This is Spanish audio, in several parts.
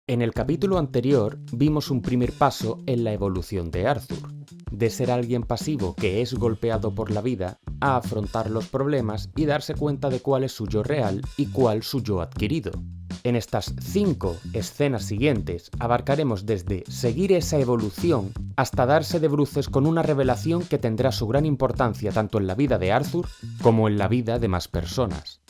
En el capítulo anterior vimos un primer paso en la evolución de Arthur, de ser alguien pasivo que es golpeado por la vida a afrontar los problemas y darse cuenta de cuál es su yo real y cuál su yo adquirido. En estas 5 escenas siguientes abarcaremos desde seguir esa evolución hasta darse de bruces con una revelación que tendrá su gran importancia tanto en la vida de Arthur como en la vida de más personas.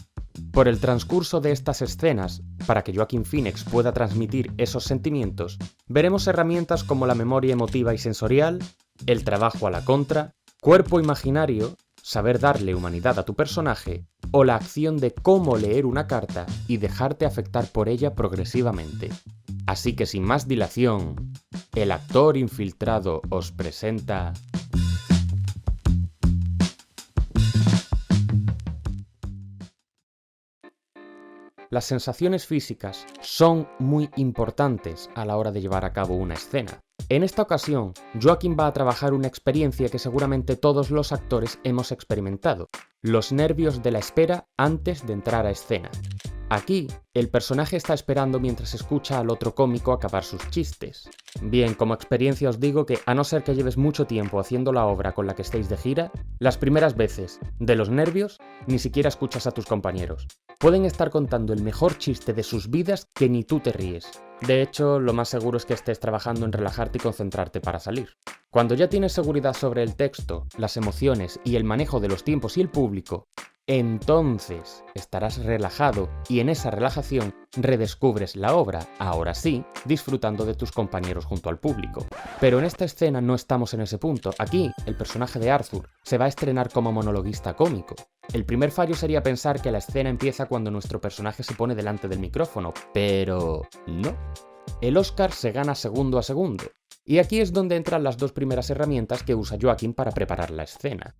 Por el transcurso de estas escenas, para que Joaquin Phoenix pueda transmitir esos sentimientos, veremos herramientas como la memoria emotiva y sensorial, el trabajo a la contra, cuerpo imaginario, saber darle humanidad a tu personaje, o la acción de cómo leer una carta y dejarte afectar por ella progresivamente. Así que sin más dilación, el actor infiltrado os presenta... Las sensaciones físicas son muy importantes a la hora de llevar a cabo una escena. En esta ocasión, Joaquin va a trabajar una experiencia que seguramente todos los actores hemos experimentado: los nervios de la espera antes de entrar a escena. Aquí, el personaje está esperando mientras escucha al otro cómico acabar sus chistes. Bien, como experiencia os digo que, a no ser que lleves mucho tiempo haciendo la obra con la que estéis de gira, las primeras veces, de los nervios, ni siquiera escuchas a tus compañeros. Pueden estar contando el mejor chiste de sus vidas que ni tú te ríes. De hecho, lo más seguro es que estés trabajando en relajarte y concentrarte para salir. Cuando ya tienes seguridad sobre el texto, las emociones y el manejo de los tiempos y el público, entonces estarás relajado y en esa relajación redescubres la obra, ahora sí, disfrutando de tus compañeros junto al público. Pero en esta escena no estamos en ese punto. Aquí, el personaje de Arthur se va a estrenar como monologuista cómico. El primer fallo sería pensar que la escena empieza cuando nuestro personaje se pone delante del micrófono, pero no. El Oscar se gana segundo a segundo. Y aquí es donde entran las 2 primeras herramientas que usa Joaquin para preparar la escena.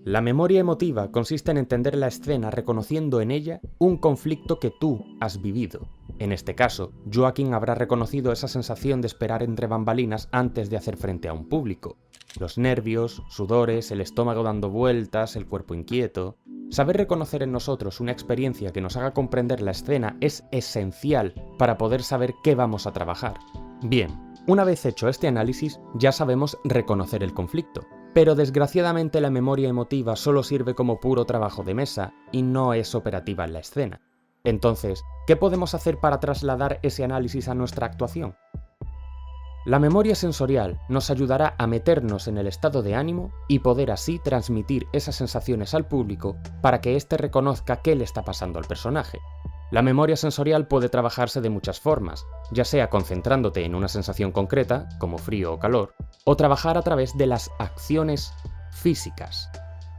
La memoria emotiva consiste en entender la escena reconociendo en ella un conflicto que tú has vivido. En este caso, Joaquin habrá reconocido esa sensación de esperar entre bambalinas antes de hacer frente a un público. Los nervios, sudores, el estómago dando vueltas, el cuerpo inquieto... Saber reconocer en nosotros una experiencia que nos haga comprender la escena es esencial para poder saber qué vamos a trabajar. Bien, una vez hecho este análisis, ya sabemos reconocer el conflicto. Pero desgraciadamente la memoria emotiva solo sirve como puro trabajo de mesa y no es operativa en la escena. Entonces, ¿qué podemos hacer para trasladar ese análisis a nuestra actuación? La memoria sensorial nos ayudará a meternos en el estado de ánimo y poder así transmitir esas sensaciones al público para que éste reconozca qué le está pasando al personaje. La memoria sensorial puede trabajarse de muchas formas, ya sea concentrándote en una sensación concreta, como frío o calor, o trabajar a través de las acciones físicas.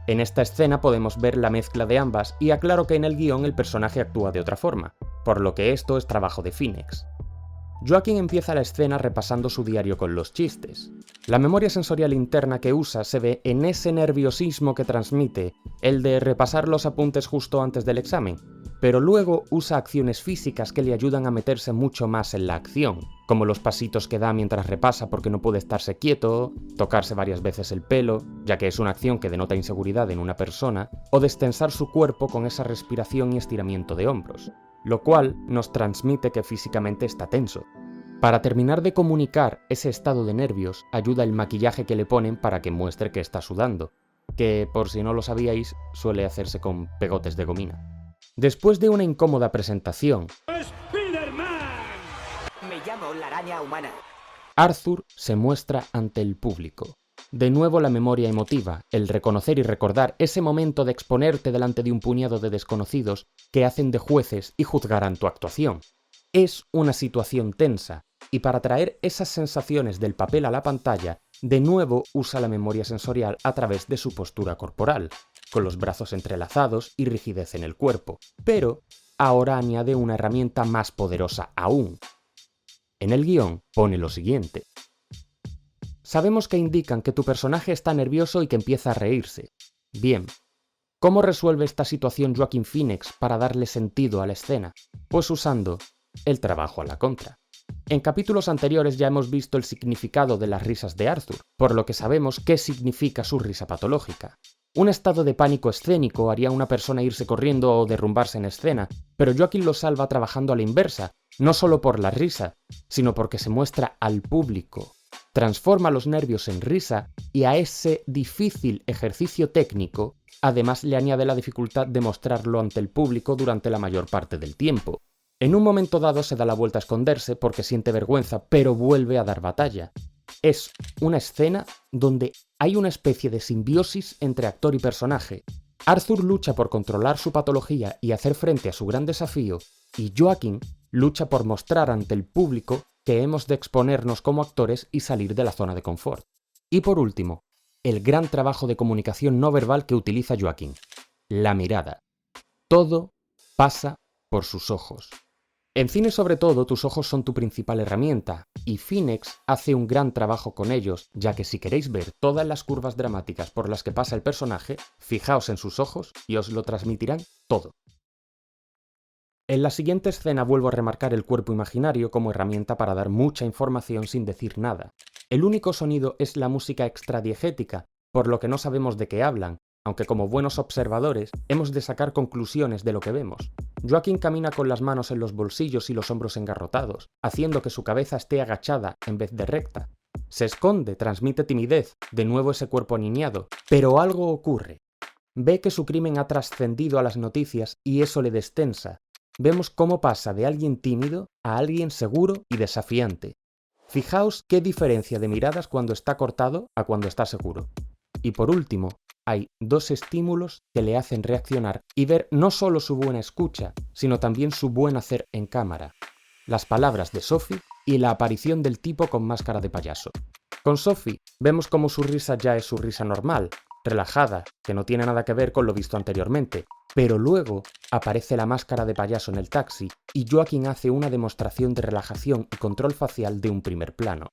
En esta escena podemos ver la mezcla de ambas y aclaro que en el guión el personaje actúa de otra forma, por lo que esto es trabajo de Phoenix. Joaquin empieza la escena repasando su diario con los chistes. La memoria sensorial interna que usa se ve en ese nerviosismo que transmite, el de repasar los apuntes justo antes del examen, pero luego usa acciones físicas que le ayudan a meterse mucho más en la acción, como los pasitos que da mientras repasa porque no puede estarse quieto, tocarse varias veces el pelo, ya que es una acción que denota inseguridad en una persona, o destensar su cuerpo con esa respiración y estiramiento de hombros, lo cual nos transmite que físicamente está tenso. Para terminar de comunicar ese estado de nervios, ayuda el maquillaje que le ponen para que muestre que está sudando, que, por si no lo sabíais, suele hacerse con pegotes de gomina. Después de una incómoda presentación, ¡Spider-Man! Me llamo la araña humana. Arthur se muestra ante el público. De nuevo la memoria emotiva, el reconocer y recordar ese momento de exponerte delante de un puñado de desconocidos que hacen de jueces y juzgarán tu actuación. Es una situación tensa, y para traer esas sensaciones del papel a la pantalla, de nuevo usa la memoria sensorial a través de su postura corporal, con los brazos entrelazados y rigidez en el cuerpo, pero ahora añade una herramienta más poderosa aún. En el guión pone lo siguiente. Sabemos que indican que tu personaje está nervioso y que empieza a reírse. Bien, ¿cómo resuelve esta situación Joaquin Phoenix para darle sentido a la escena? Pues usando el trabajo a la contra. En capítulos anteriores ya hemos visto el significado de las risas de Arthur, por lo que sabemos qué significa su risa patológica. Un estado de pánico escénico haría a una persona irse corriendo o derrumbarse en escena, pero Joaquin lo salva trabajando a la inversa, no solo por la risa, sino porque se muestra al público. Transforma los nervios en risa y a ese difícil ejercicio técnico, además le añade la dificultad de mostrarlo ante el público durante la mayor parte del tiempo. En un momento dado se da la vuelta a esconderse porque siente vergüenza, pero vuelve a dar batalla. Es una escena donde hay una especie de simbiosis entre actor y personaje. Arthur lucha por controlar su patología y hacer frente a su gran desafío, y Joaquin lucha por mostrar ante el público que hemos de exponernos como actores y salir de la zona de confort. Y por último, el gran trabajo de comunicación no verbal que utiliza Joaquin: la mirada. Todo pasa por sus ojos. En cine sobre todo, tus ojos son tu principal herramienta, y Phoenix hace un gran trabajo con ellos, ya que si queréis ver todas las curvas dramáticas por las que pasa el personaje, fijaos en sus ojos y os lo transmitirán todo. En la siguiente escena vuelvo a remarcar el cuerpo imaginario como herramienta para dar mucha información sin decir nada. El único sonido es la música extradiegética, por lo que no sabemos de qué hablan, aunque como buenos observadores hemos de sacar conclusiones de lo que vemos. Joaquin camina con las manos en los bolsillos y los hombros engarrotados, haciendo que su cabeza esté agachada en vez de recta. Se esconde, transmite timidez, de nuevo ese cuerpo aniñado, pero algo ocurre. Ve que su crimen ha trascendido a las noticias y eso le destensa. Vemos cómo pasa de alguien tímido a alguien seguro y desafiante. Fijaos qué diferencia de miradas cuando está cortado a cuando está seguro. Y por último, hay dos estímulos que le hacen reaccionar y ver no solo su buena escucha, sino también su buen hacer en cámara: las palabras de Sophie y la aparición del tipo con máscara de payaso. Con Sophie vemos cómo su risa ya es su risa normal, relajada, que no tiene nada que ver con lo visto anteriormente, pero luego aparece la máscara de payaso en el taxi y Joaquin hace una demostración de relajación y control facial de un primer plano.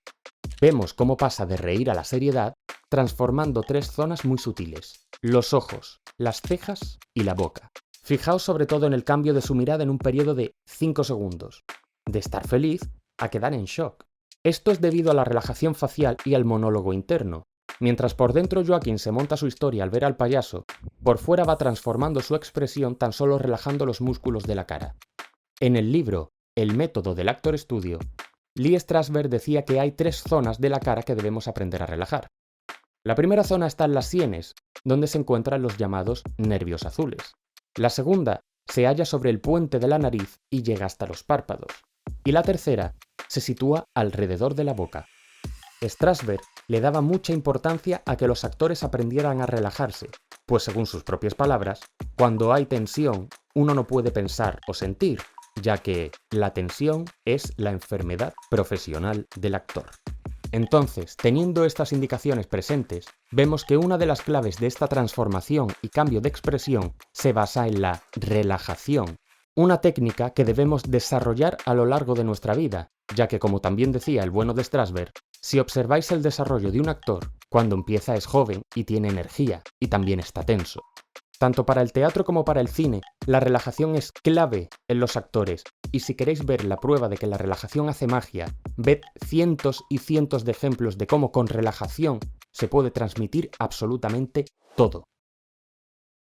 Vemos cómo pasa de reír a la seriedad, transformando tres zonas muy sutiles: los ojos, las cejas y la boca. Fijaos sobre todo en el cambio de su mirada en un periodo de 5 segundos, de estar feliz a quedar en shock. Esto es debido a la relajación facial y al monólogo interno. Mientras por dentro Joaquin se monta su historia al ver al payaso, por fuera va transformando su expresión tan solo relajando los músculos de la cara. En el libro El método del actor studio, Lee Strasberg decía que hay 3 zonas de la cara que debemos aprender a relajar. La primera zona está en las sienes, donde se encuentran los llamados nervios azules. La segunda se halla sobre el puente de la nariz y llega hasta los párpados. Y la tercera se sitúa alrededor de la boca. Strasberg le daba mucha importancia a que los actores aprendieran a relajarse, pues según sus propias palabras, cuando hay tensión, uno no puede pensar o sentir, ya que la tensión es la enfermedad profesional del actor. Entonces, teniendo estas indicaciones presentes, vemos que una de las claves de esta transformación y cambio de expresión se basa en la relajación, una técnica que debemos desarrollar a lo largo de nuestra vida, ya que, como también decía el bueno de Strasberg, si observáis el desarrollo de un actor, cuando empieza es joven y tiene energía, y también está tenso. Tanto para el teatro como para el cine, la relajación es clave en los actores, y si queréis ver la prueba de que la relajación hace magia, ved cientos y cientos de ejemplos de cómo con relajación se puede transmitir absolutamente todo.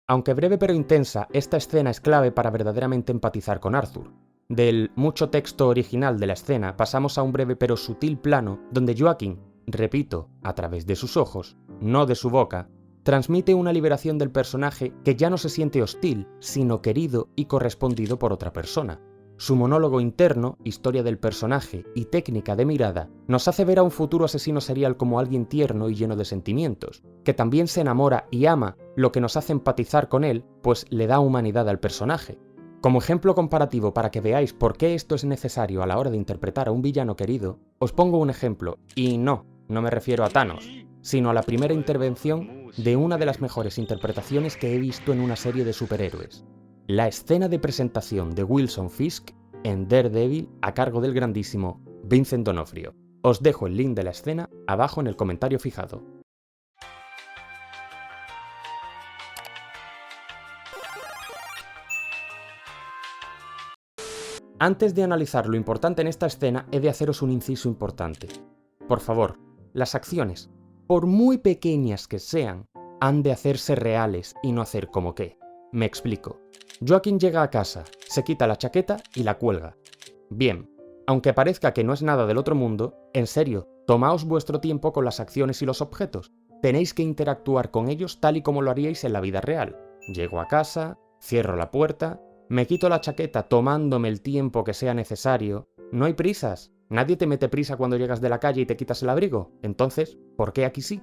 Aunque breve pero intensa, esta escena es clave para verdaderamente empatizar con Arthur. Del mucho texto original de la escena pasamos a un breve pero sutil plano donde Joaquin, repito, a través de sus ojos, no de su boca, transmite una liberación del personaje que ya no se siente hostil, sino querido y correspondido por otra persona. Su monólogo interno, historia del personaje y técnica de mirada nos hace ver a un futuro asesino serial como alguien tierno y lleno de sentimientos, que también se enamora y ama, lo que nos hace empatizar con él, pues le da humanidad al personaje. Como ejemplo comparativo para que veáis por qué esto es necesario a la hora de interpretar a un villano querido, os pongo un ejemplo, y no me refiero a Thanos, sino a la primera intervención de una de las mejores interpretaciones que he visto en una serie de superhéroes. La escena de presentación de Wilson Fisk en Daredevil a cargo del grandísimo Vincent D'Onofrio. Os dejo el link de la escena abajo en el comentario fijado. Antes de analizar lo importante en esta escena, he de haceros un inciso importante. Por favor, las acciones, por muy pequeñas que sean, han de hacerse reales y no hacer como que. Me explico. Joaquin llega a casa, se quita la chaqueta y la cuelga. Bien, aunque parezca que no es nada del otro mundo, en serio, tomaos vuestro tiempo con las acciones y los objetos. Tenéis que interactuar con ellos tal y como lo haríais en la vida real. Llego a casa, cierro la puerta, me quito la chaqueta tomándome el tiempo que sea necesario. No hay prisas. Nadie te mete prisa cuando llegas de la calle y te quitas el abrigo. Entonces, ¿por qué aquí sí?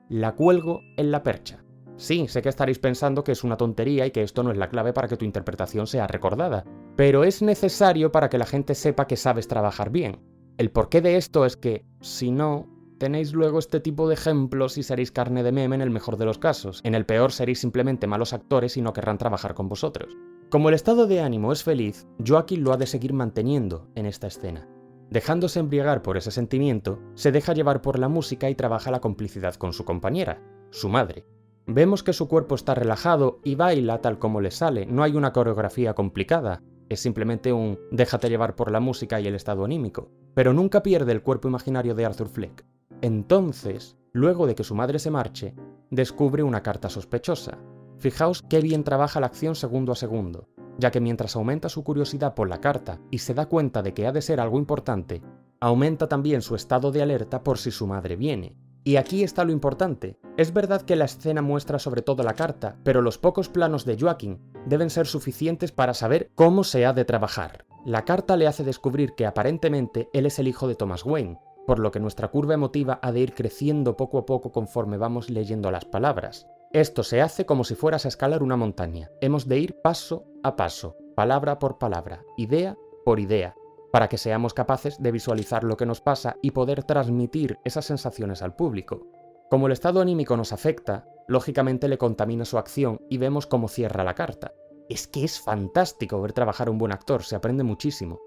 La cuelgo en la percha. Sí, sé que estaréis pensando que es una tontería y que esto no es la clave para que tu interpretación sea recordada, pero es necesario para que la gente sepa que sabes trabajar bien. El porqué de esto es que, si no, tenéis luego este tipo de ejemplos y seréis carne de meme en el mejor de los casos. En el peor seréis simplemente malos actores y no querrán trabajar con vosotros. Como el estado de ánimo es feliz, Joaquin lo ha de seguir manteniendo en esta escena. Dejándose embriagar por ese sentimiento, se deja llevar por la música y trabaja la complicidad con su compañera, su madre. Vemos que su cuerpo está relajado y baila tal como le sale, no hay una coreografía complicada, es simplemente un déjate llevar por la música y el estado anímico, pero nunca pierde el cuerpo imaginario de Arthur Fleck. Entonces, luego de que su madre se marche, descubre una carta sospechosa. Fijaos qué bien trabaja la acción segundo a segundo, ya que mientras aumenta su curiosidad por la carta y se da cuenta de que ha de ser algo importante, aumenta también su estado de alerta por si su madre viene. Y aquí está lo importante. Es verdad que la escena muestra sobre todo la carta, pero los pocos planos de Joaquin deben ser suficientes para saber cómo se ha de trabajar. La carta le hace descubrir que aparentemente él es el hijo de Thomas Wayne, por lo que nuestra curva emotiva ha de ir creciendo poco a poco conforme vamos leyendo las palabras. Esto se hace como si fueras a escalar una montaña. Hemos de ir paso a paso, palabra por palabra, idea por idea, para que seamos capaces de visualizar lo que nos pasa y poder transmitir esas sensaciones al público. Como el estado anímico nos afecta, lógicamente le contamina su acción y vemos cómo cierra la carta. Es que es fantástico ver trabajar a un buen actor, se aprende muchísimo.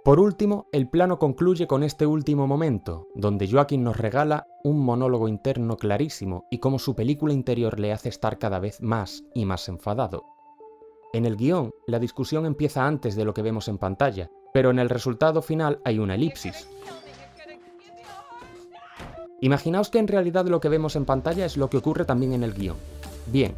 Por último, el plano concluye con este último momento, donde Joaquin nos regala un monólogo interno clarísimo y cómo su película interior le hace estar cada vez más y más enfadado. En el guión, la discusión empieza antes de lo que vemos en pantalla, pero en el resultado final hay una elipsis. Imaginaos que en realidad lo que vemos en pantalla es lo que ocurre también en el guión. Bien,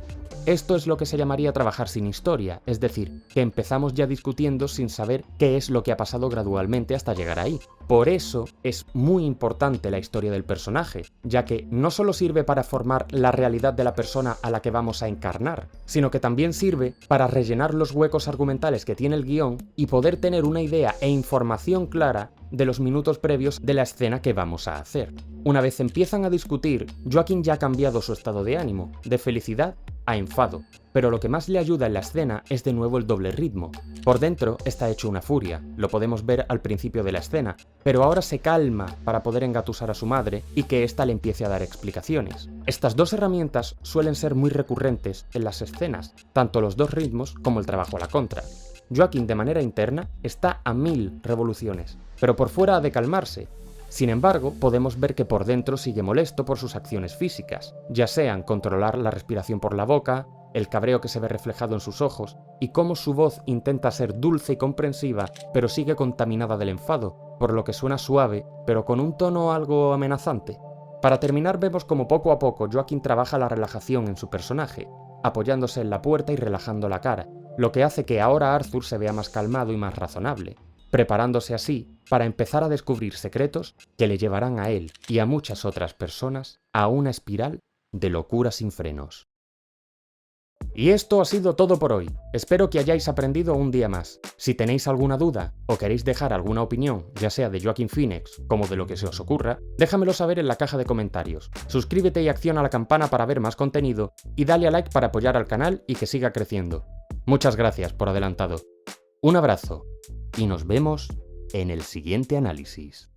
esto es lo que se llamaría trabajar sin historia, es decir, que empezamos ya discutiendo sin saber qué es lo que ha pasado gradualmente hasta llegar ahí. Por eso es muy importante la historia del personaje, ya que no solo sirve para formar la realidad de la persona a la que vamos a encarnar, sino que también sirve para rellenar los huecos argumentales que tiene el guión y poder tener una idea e información clara de los minutos previos de la escena que vamos a hacer. Una vez empiezan a discutir, Joaquin ya ha cambiado su estado de ánimo, de felicidad a enfado, pero lo que más le ayuda en la escena es de nuevo el doble ritmo. Por dentro está hecho una furia, lo podemos ver al principio de la escena, pero ahora se calma para poder engatusar a su madre y que ésta le empiece a dar explicaciones. Estas dos herramientas suelen ser muy recurrentes en las escenas, tanto los dos ritmos como el trabajo a la contra. Joaquin de manera interna está a 1000 revoluciones, pero por fuera ha de calmarse. Sin embargo, podemos ver que por dentro sigue molesto por sus acciones físicas, ya sean controlar la respiración por la boca, el cabreo que se ve reflejado en sus ojos, y cómo su voz intenta ser dulce y comprensiva, pero sigue contaminada del enfado, por lo que suena suave, pero con un tono algo amenazante. Para terminar, vemos como poco a poco Joaquin trabaja la relajación en su personaje, apoyándose en la puerta y relajando la cara, lo que hace que ahora Arthur se vea más calmado y más razonable, preparándose así para empezar a descubrir secretos que le llevarán a él y a muchas otras personas a una espiral de locura sin frenos. Y esto ha sido todo por hoy. Espero que hayáis aprendido un día más. Si tenéis alguna duda o queréis dejar alguna opinión, ya sea de Joaquin Phoenix como de lo que se os ocurra, déjamelo saber en la caja de comentarios. Suscríbete y acciona la campana para ver más contenido y dale a like para apoyar al canal y que siga creciendo. Muchas gracias por adelantado. Un abrazo y nos vemos en el siguiente análisis.